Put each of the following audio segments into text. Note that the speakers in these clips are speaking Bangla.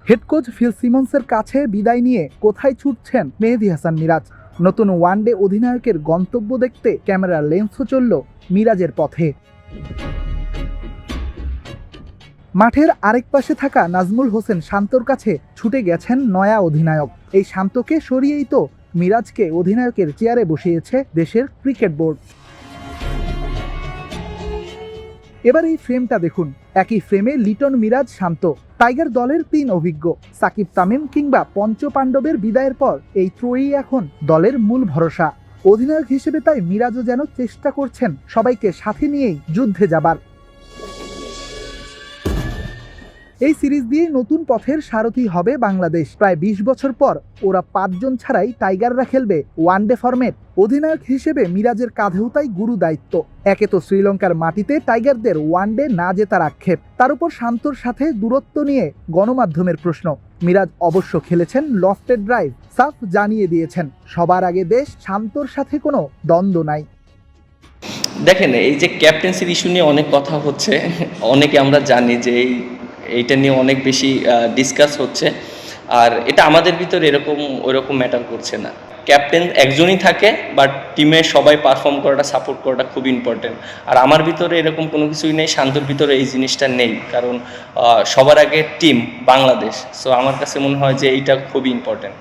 হেড কোচ ফিল সিমন্সের কাছে বিদায় নিয়ে কোথায় ছুটছেন মেহেদী হাসান মিরাজ? নতুন ওয়ানডে অধিনায়কের গন্তব্য দেখতে ক্যামেরার লেন্সও চলল মিরাজের পথে। মাঠের আরেক পাশে থাকা নাজমুল হোসেন শান্তর কাছে ছুটে গেছেন নয়া অধিনায়ক। এই শান্তকে সরিয়েই তো মিরাজকে অধিনায়কের চেয়ারে বসিয়েছে দেশের ক্রিকেট বোর্ড। এবার এই ফ্রেমটা দেখুন, একই ফ্রেমে লিটন, মিরাজ, শান্ত। টাইগার দলের 3 অভিজ্ঞ সাকিব, তামিম কিংবা পঞ্চপাণ্ডবের বিদায়ের পর এই ত্রয়ী এখন দলের মূল ভরসা। অধিনায়ক হিসেবে তাই মিরাজও যেন চেষ্টা করছেন সবাইকে সাথে নিয়েই যুদ্ধে যাবার। এই সিরিজ দিয়ে নতুন পথের সারথি হবে বাংলাদেশ। প্রায় 20 বছর পর ওরা 5 জন ছাড়াই টাইগাররা খেলবে ওয়ানডে ফরম্যাট। অধিনায়ক হিসেবে মিরাজের কাঁধেও তাই গুরু দায়িত্ব। একে তো শ্রীলঙ্কার মাটিতে টাইগারদের ওয়ানডে না জেতার আক্ষেপ, তার উপর শান্তর সাথে দূরত্ব নিয়ে গণমাধ্যমের প্রশ্ন। মিরাজ অবশ্য খেলেছেন লফটেড ড্রাইভ, সাফ জানিয়ে দিয়েছেন সবার আগে দেশ, শান্তর সাথে কোনো দ্বন্দ্ব নাই। দেখেন, এই যে ক্যাপ্টেন্সির ইস্যু নিয়ে অনেক কথা হচ্ছে, অনেকে আমরা জানি যে এইটা নিয়ে অনেক বেশি ডিসকাস হচ্ছে। আর এটা আমাদের ভিতরে ওইরকম ম্যাটার করছে না। ক্যাপ্টেন একজনই থাকে, বাট টিমে সবাই পারফর্ম করাটা, সাপোর্ট করাটা খুব ইম্পর্টেন্ট। আর আমার ভিতরে এরকম কোনো কিছুই নেই, শান্তর ভিতরে এই জিনিসটা নেই, কারণ সবার আগে টিম বাংলাদেশ। সো আমার কাছে মনে হয় যে এইটা খুবই ইম্পর্টেন্ট।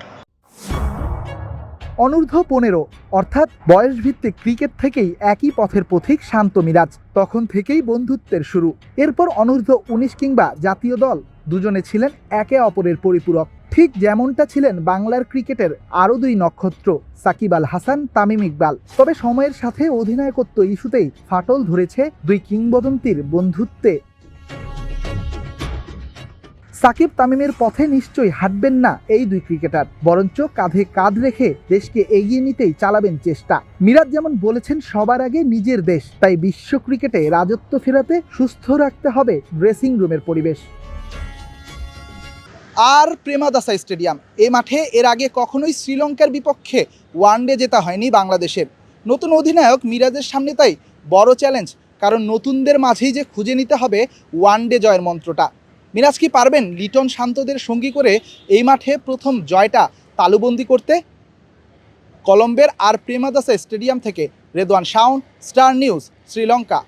অনূর্ধ্ব 15 অর্থাৎ বয়সভিত্তিক ক্রিকেট থেকেই একই পথের পথিক শান্ত, মিরাজ। তখন থেকেই বন্ধুত্বের শুরু। এরপর অনূর্ধ্ব 19 কিংবা জাতীয় দল, দুজনে ছিলেন একে অপরের পরিপূরক। ঠিক যেমনটা ছিলেন বাংলার ক্রিকেটের আরও 2 নক্ষত্র, সাকিব আল হাসান, তামিম ইকবাল। তবে সময়ের সাথে অধিনায়কত্ব ইস্যুতেই ফাটল ধরেছে 2 কিংবদন্তির বন্ধুত্বে। সাকিব তামিমের পথে নিশ্চয়ই হাঁটবেন না এই 2 ক্রিকেটার, বরঞ্চ কাঁধে কাঁধ রেখে দেশকে এগিয়ে নিতেই চালাবেন চেষ্টা। মিরাজ যেমন বলেছেন সবার আগে নিজের দেশ, তাই বিশ্ব ক্রিকেটে রাজত্ব ফেরাতে সুস্থ রাখতে হবে ড্রেসিং রুমের পরিবেশ। আর প্রেমাদাসা স্টেডিয়াম, এই মাঠে এর আগে কখনোই শ্রীলঙ্কার বিপক্ষে ওয়ানডে জেতা হয়নি বাংলাদেশের। নতুন অধিনায়ক মিরাজের সামনে তাই বড় চ্যালেঞ্জ, কারণ নতুনদের মাঝেই যে খুঁজে নিতে হবে ওয়ানডে জয়ের মন্ত্রটা। মিরাজ কি পারবেন লিটন, শান্তদের সঙ্গী করে এই মাঠে প্রথম জয়টা তালুবন্দি করতে? কলম্বোর আর প্রেমাদাসা স্টেডিয়াম থেকে রেদওয়ান শাওন, স্টার নিউজ, শ্রীলঙ্কা।